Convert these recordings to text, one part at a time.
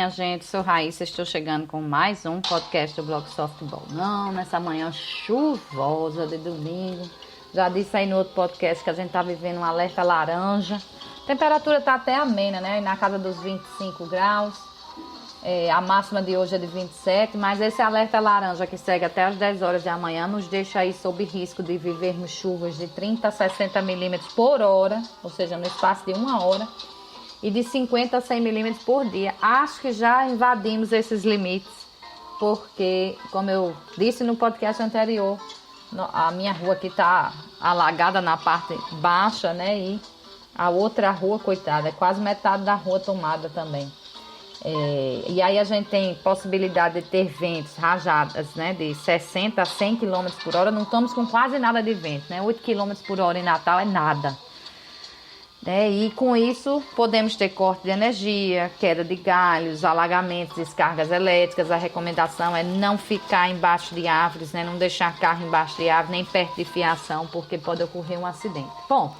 minha gente, sou Raíssa, estou chegando com mais um podcast do Blog Softball. Não, nessa manhã chuvosa de domingo. Já disse aí no outro podcast que a gente tá vivendo um alerta laranja. A temperatura tá até amena, né? Na casa dos 25 graus. A máxima de hoje é de 27, mas esse alerta laranja que segue até as 10 horas da manhã nos deixa aí sob risco de vivermos chuvas de 30 a 60 milímetros por hora, ou seja, no espaço de uma hora. E de 50 a 100 milímetros por dia. Acho que já invadimos esses limites, porque, como eu disse no podcast anterior, a minha rua aqui está alagada na parte baixa, né? E a outra rua, coitada, é quase metade da rua tomada também. E aí a gente tem possibilidade de ter ventos, rajadas, né? De 60 a 100 km por hora. Não estamos com quase nada de vento, né? 8 km por hora em Natal é nada. E com isso podemos ter corte de energia, queda de galhos, alagamentos, descargas elétricas. A recomendação é não ficar embaixo de árvores, né? Não deixar carro embaixo de árvore, nem perto de fiação, porque pode ocorrer um acidente. Bom,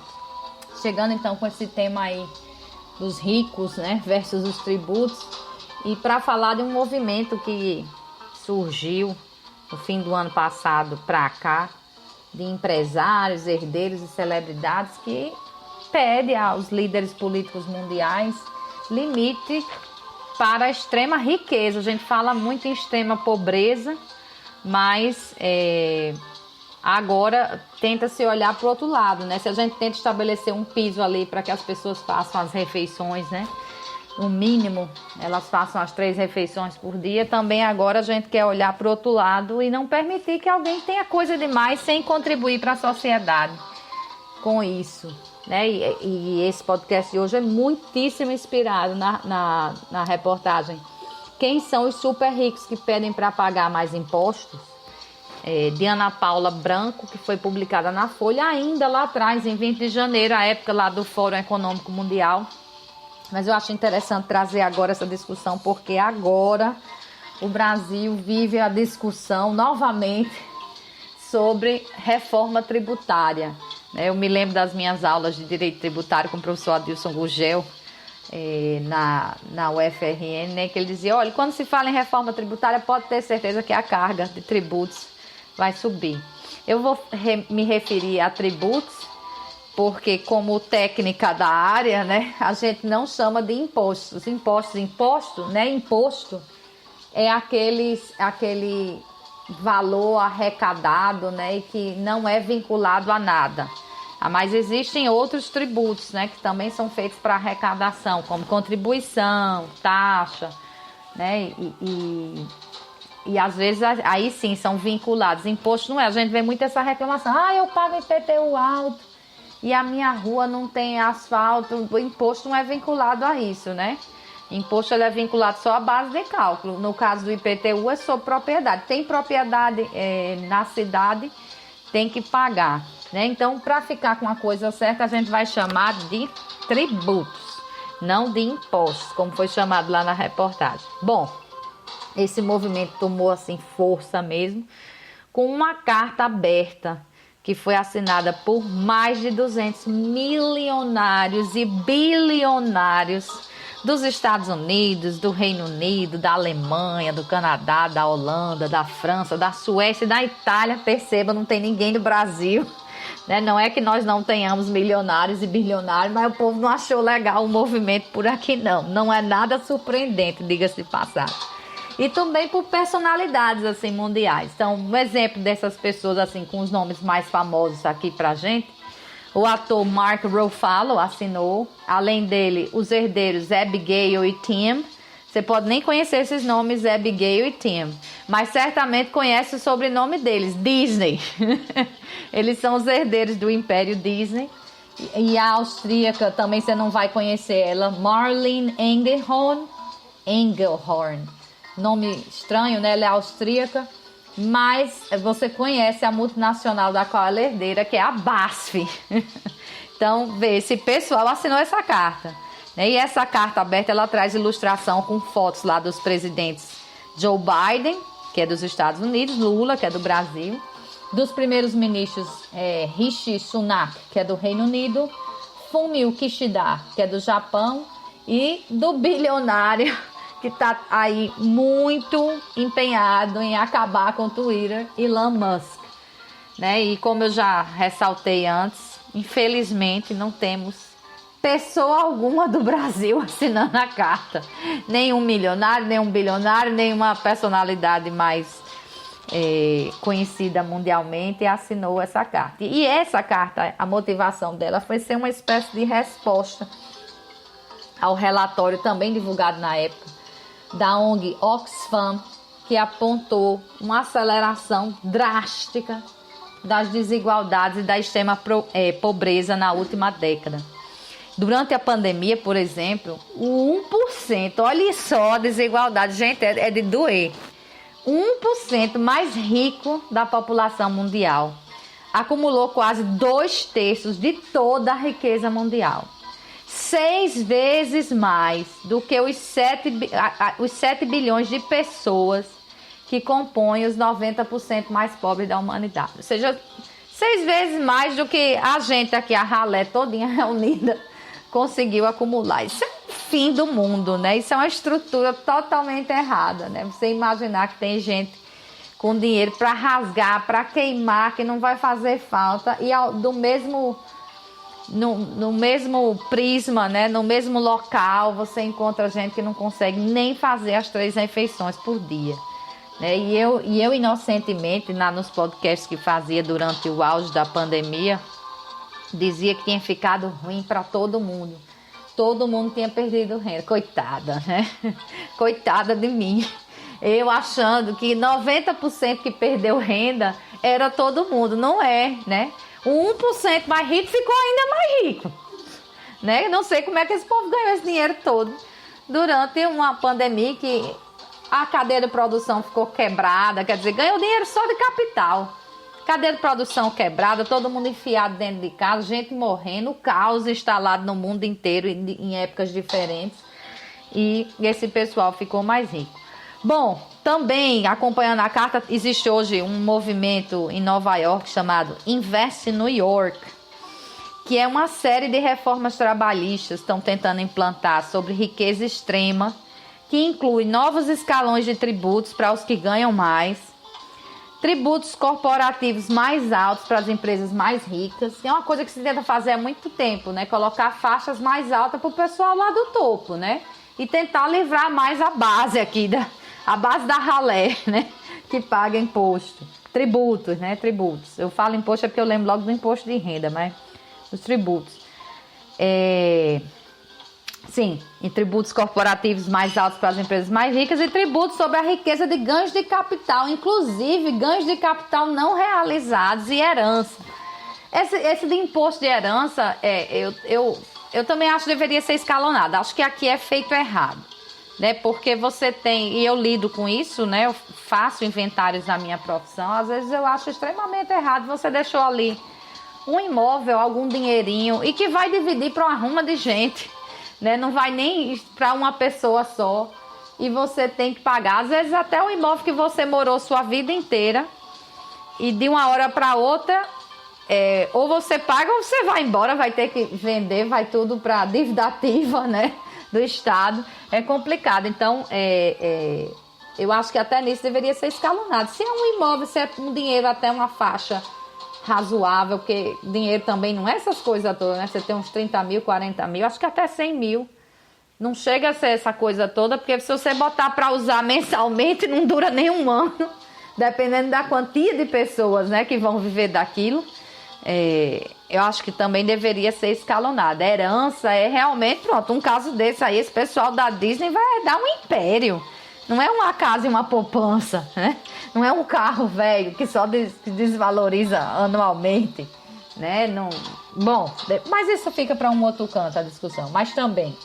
chegando então com esse tema aí dos ricos, né, versus os tributos, e para falar de um movimento que surgiu no fim do ano passado para cá, de empresários, herdeiros e celebridades que pede aos líderes políticos mundiais limite para a extrema riqueza. A gente fala muito em extrema pobreza, mas agora tenta-se olhar para o outro lado, né? Se a gente tenta estabelecer um piso ali para que as pessoas façam as refeições, né? No mínimo, elas façam as 3 refeições por dia. Também agora a gente quer olhar para o outro lado e não permitir que alguém tenha coisa demais sem contribuir para a sociedade com isso, né? E esse podcast de hoje é muitíssimo inspirado na reportagem Quem são os super ricos que pedem para pagar mais impostos? De Ana Paula Branco, que foi publicada na Folha ainda lá atrás, em 20 de janeiro, a época lá do Fórum Econômico Mundial. Mas eu acho interessante trazer agora essa discussão, porque agora o Brasil vive a discussão novamente sobre reforma tributária. Eu me lembro das minhas aulas de Direito Tributário com o professor Adilson Gugel, na UFRN, né, que ele dizia, olha, quando se fala em reforma tributária, pode ter certeza que a carga de tributos vai subir. Eu vou me referir a tributos, porque como técnica da área, né, a gente não chama de impostos. Imposto, né, imposto é aquele valor arrecadado, né, e que não é vinculado a nada. Mas existem outros tributos, né, que também são feitos para arrecadação, como contribuição, taxa, né, e às vezes aí sim são vinculados. Imposto não é, a gente vê muito essa reclamação, eu pago IPTU alto e a minha rua não tem asfalto. O imposto não é vinculado a isso, né? Imposto ele é vinculado só à base de cálculo. No caso do IPTU é sobre propriedade. Tem propriedade na cidade, tem que pagar, né? Então, para ficar com a coisa certa, a gente vai chamar de tributos, não de impostos, como foi chamado lá na reportagem. Bom, esse movimento tomou assim força mesmo, com uma carta aberta que foi assinada por mais de 200 milionários e bilionários dos Estados Unidos, do Reino Unido, da Alemanha, do Canadá, da Holanda, da França, da Suécia e da Itália. Perceba, não tem ninguém do Brasil, né? Não é que nós não tenhamos milionários e bilionários, mas o povo não achou legal o movimento por aqui, não. Não é nada surpreendente, diga-se de passagem. E também por personalidades assim mundiais. Então, um exemplo dessas pessoas assim com os nomes mais famosos aqui pra gente, o ator Mark Ruffalo assinou. Além dele, os herdeiros Abigail e Tim. Você pode nem conhecer esses nomes, Abigail e Tim, mas certamente conhece o sobrenome deles, Disney. Eles são os herdeiros do Império Disney. E a austríaca também você não vai conhecer ela, Marlene Engelhorn. Nome estranho, né? Ela é austríaca, mas você conhece a multinacional da qual ela é herdeira, que é a BASF. Então, vê, esse pessoal assinou essa carta, né? E essa carta aberta, ela traz ilustração com fotos lá dos presidentes Joe Biden, que é dos Estados Unidos, Lula, que é do Brasil, dos primeiros ministros Rishi Sunak, que é do Reino Unido, Fumio Kishida, que é do Japão, e do bilionário que está aí muito empenhado em acabar com o Twitter, Elon Musk, né? E como eu já ressaltei antes, infelizmente não temos pessoa alguma do Brasil assinando a carta. Nenhum milionário, nenhum bilionário, nenhuma personalidade mais conhecida mundialmente assinou essa carta. E essa carta, a motivação dela foi ser uma espécie de resposta ao relatório também divulgado na época da ONG Oxfam, que apontou uma aceleração drástica das desigualdades e da extrema pobreza na última década. Durante a pandemia, por exemplo, o 1%, olha só a desigualdade, gente, é de doer. 1% mais rico da população mundial acumulou quase 2/3 de toda a riqueza mundial. 6 vezes mais do que os 7 bilhões de pessoas que compõem os 90% mais pobres da humanidade. Ou seja, 6 vezes mais do que a gente aqui, a ralé todinha reunida, conseguiu acumular. Isso é o fim do mundo, né? Isso é uma estrutura totalmente errada, né? Você imaginar que tem gente com dinheiro para rasgar, para queimar, que não vai fazer falta, e no mesmo prisma, né? No mesmo local, você encontra gente que não consegue nem fazer as 3 refeições por dia, né? E eu inocentemente, nos podcasts que fazia durante o auge da pandemia, dizia que tinha ficado ruim para todo mundo. Todo mundo tinha perdido renda. Coitada, né? Coitada de mim. Eu achando que 90% que perdeu renda era todo mundo. Não é, né? O 1% mais rico ficou ainda mais rico, né? Não sei como é que esse povo ganhou esse dinheiro todo durante uma pandemia que a cadeia de produção ficou quebrada. Quer dizer, ganhou dinheiro só de capital. Cadeia de produção quebrada, todo mundo enfiado dentro de casa, gente morrendo, caos instalado no mundo inteiro em épocas diferentes. E esse pessoal ficou mais rico. Bom, também acompanhando a carta, existe hoje um movimento em Nova York chamado Invest New York, que é uma série de reformas trabalhistas que estão tentando implantar sobre riqueza extrema, que inclui novos escalões de tributos para os que ganham mais, tributos corporativos mais altos para as empresas mais ricas. É uma coisa que se tenta fazer há muito tempo, né? Colocar faixas mais altas para o pessoal lá do topo, né? E tentar livrar mais a base aqui, a base da ralé, né? Que paga imposto. Tributos, né? Tributos. Eu falo imposto é porque eu lembro logo do imposto de renda, mas os tributos. Sim, e tributos corporativos mais altos para as empresas mais ricas e tributos sobre a riqueza de ganhos de capital, inclusive ganhos de capital não realizados e herança. Esse de imposto de herança, eu também acho que deveria ser escalonado. Acho que aqui é feito errado, né? Porque você tem, e eu lido com isso, né? Eu faço inventários na minha profissão. Às vezes eu acho extremamente errado. Você deixou ali um imóvel, algum dinheirinho, e que vai dividir para uma ruma de gente, né? Não vai nem para uma pessoa só, e você tem que pagar, às vezes até o imóvel que você morou sua vida inteira, e de uma hora para outra, ou você paga ou você vai embora, vai ter que vender, vai tudo para dívida ativa, né, do Estado. É complicado. Então, eu acho que até nisso deveria ser escalonado. Se é um imóvel, se é um dinheiro até uma faixa razoável, porque dinheiro também não é essas coisas todas, né? Você tem uns 30 mil, 40 mil, acho que até 100 mil. Não chega a ser essa coisa toda, porque se você botar para usar mensalmente, não dura nem um ano, dependendo da quantia de pessoas, né, que vão viver daquilo. Eu acho que também deveria ser escalonada. A herança é realmente, pronto, um caso desse aí, esse pessoal da Disney vai dar um império. Não é uma casa e uma poupança, né? Não é um carro velho que só desvaloriza anualmente, né? Não... Bom, mas isso fica para um outro canto a discussão. Mas também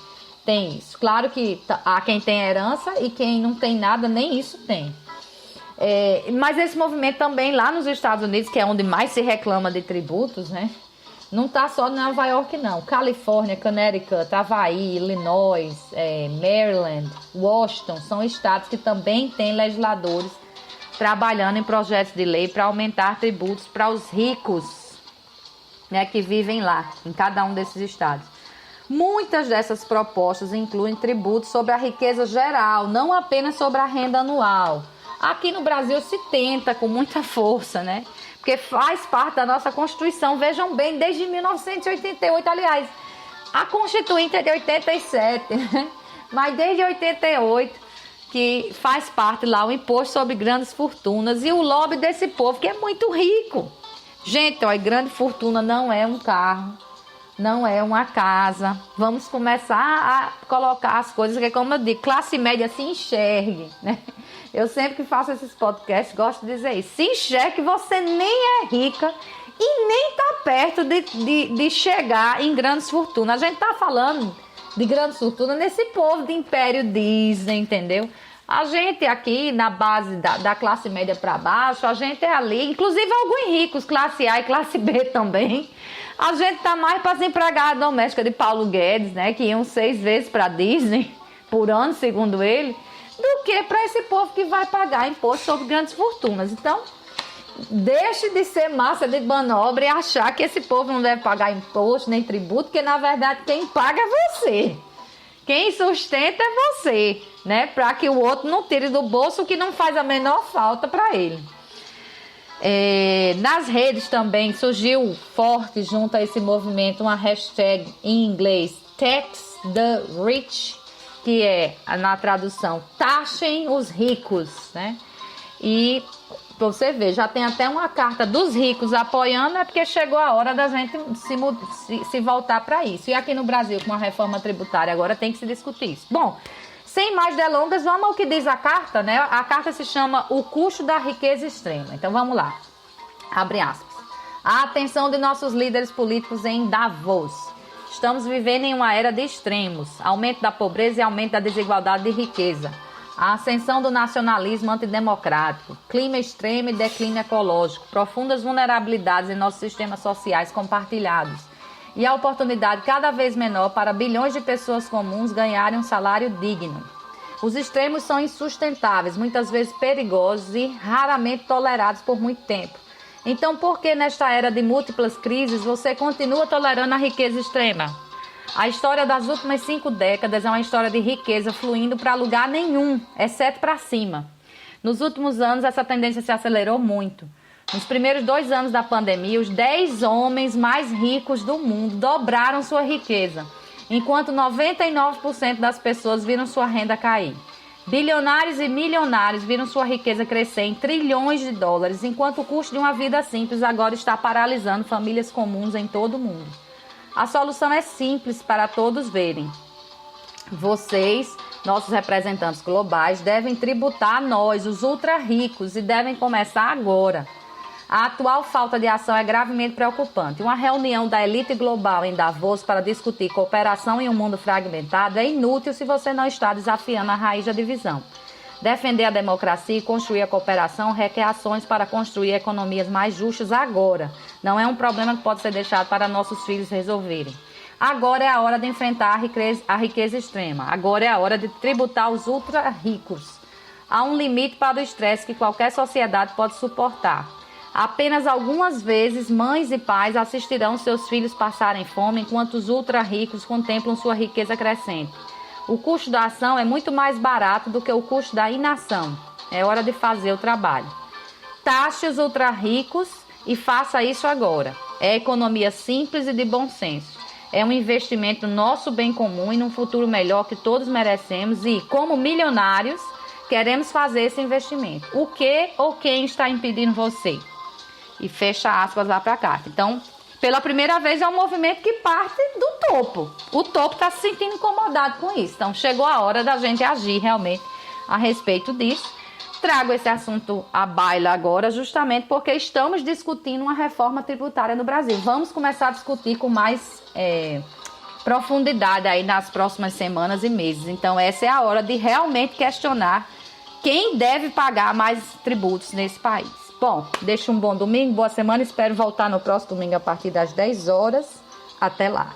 tem isso. Claro que há quem tem herança e quem não tem nada, nem isso tem. Mas esse movimento também lá nos Estados Unidos, que é onde mais se reclama de tributos, né? Não está só em Nova York, não. Califórnia, Connecticut, Havaí, Illinois, Maryland, Washington, são estados que também têm legisladores trabalhando em projetos de lei para aumentar tributos para os ricos, né, que vivem lá, em cada um desses estados. Muitas dessas propostas incluem tributos sobre a riqueza geral, não apenas sobre a renda anual. Aqui no Brasil se tenta com muita força, né? Porque faz parte da nossa Constituição. Vejam bem, desde 1988, aliás, a Constituinte é de 87, né? Mas desde 88 que faz parte lá o imposto sobre grandes fortunas e o lobby desse povo que é muito rico. Gente, ó, grande fortuna não é um carro, não é uma casa. Vamos começar a colocar as coisas que, como eu digo, classe média se enxergue, né? Eu sempre que faço esses podcasts gosto de dizer isso. Se enxergue que você nem é rica e nem está perto de chegar em grandes fortunas. A gente está falando de grandes fortunas nesse povo de Império Disney, entendeu? A gente aqui na base da classe média para baixo, a gente é ali, inclusive alguns ricos, classe A e classe B também. A gente tá mais para as empregadas domésticas de Paulo Guedes, né, que iam 6 vezes para Disney por ano, segundo ele, do que para esse povo que vai pagar imposto sobre grandes fortunas. Então, deixe de ser massa de manobra e achar que esse povo não deve pagar imposto nem tributo, porque na verdade quem paga é você. Quem sustenta é você, né? Para que o outro não tire do bolso o que não faz a menor falta para ele. Nas redes também surgiu forte junto a esse movimento uma hashtag em inglês Tax the Rich, que é, na tradução, taxem os ricos, né? E você vê, já tem até uma carta dos ricos apoiando, é porque chegou a hora da gente se voltar para isso. E aqui no Brasil, com a reforma tributária, agora tem que se discutir isso. Bom, sem mais delongas, vamos ao que diz a carta, né? A carta se chama O Custo da Riqueza Extrema. Então vamos lá. Abre aspas. A atenção de nossos líderes políticos em Davos. Estamos vivendo em uma era de extremos, aumento da pobreza e aumento da desigualdade de riqueza. A ascensão do nacionalismo antidemocrático, clima extremo e declínio ecológico, profundas vulnerabilidades em nossos sistemas sociais compartilhados e a oportunidade cada vez menor para bilhões de pessoas comuns ganharem um salário digno. Os extremos são insustentáveis, muitas vezes perigosos e raramente tolerados por muito tempo. Então, por que nesta era de múltiplas crises você continua tolerando a riqueza extrema? A história das últimas 5 décadas é uma história de riqueza fluindo para lugar nenhum, exceto para cima. Nos últimos anos, essa tendência se acelerou muito. Nos primeiros 2 anos da pandemia, os 10 homens mais ricos do mundo dobraram sua riqueza, enquanto 99% das pessoas viram sua renda cair. Bilionários e milionários viram sua riqueza crescer em trilhões de dólares, enquanto o custo de uma vida simples agora está paralisando famílias comuns em todo o mundo. A solução é simples para todos verem. Vocês, nossos representantes globais, devem tributar a nós, os ultra ricos, e devem começar agora. A atual falta de ação é gravemente preocupante. Uma reunião da elite global em Davos para discutir cooperação em um mundo fragmentado é inútil se você não está desafiando a raiz da divisão. Defender a democracia e construir a cooperação requer ações para construir economias mais justas agora. Não é um problema que pode ser deixado para nossos filhos resolverem. Agora é a hora de enfrentar a riqueza extrema. Agora é a hora de tributar os ultra ricos. Há um limite para o estresse que qualquer sociedade pode suportar. Apenas algumas vezes, mães e pais assistirão seus filhos passarem fome enquanto os ultra ricos contemplam sua riqueza crescente. O custo da ação é muito mais barato do que o custo da inação. É hora de fazer o trabalho. Taxe os ultra ricos e faça isso agora. É economia simples e de bom senso. É um investimento no nosso bem comum e num futuro melhor que todos merecemos e, como milionários, queremos fazer esse investimento. O que ou quem está impedindo você? E fecha aspas lá para cá. Então, pela primeira vez é um movimento que parte do topo. O topo está se sentindo incomodado com isso. Então, chegou a hora da gente agir realmente a respeito disso. Trago esse assunto à baila agora justamente porque estamos discutindo uma reforma tributária no Brasil. Vamos começar a discutir com mais profundidade aí nas próximas semanas e meses. Então, essa é a hora de realmente questionar quem deve pagar mais tributos nesse país. Bom, deixa um bom domingo, boa semana. Espero voltar no próximo domingo a partir das 10 horas. Até lá.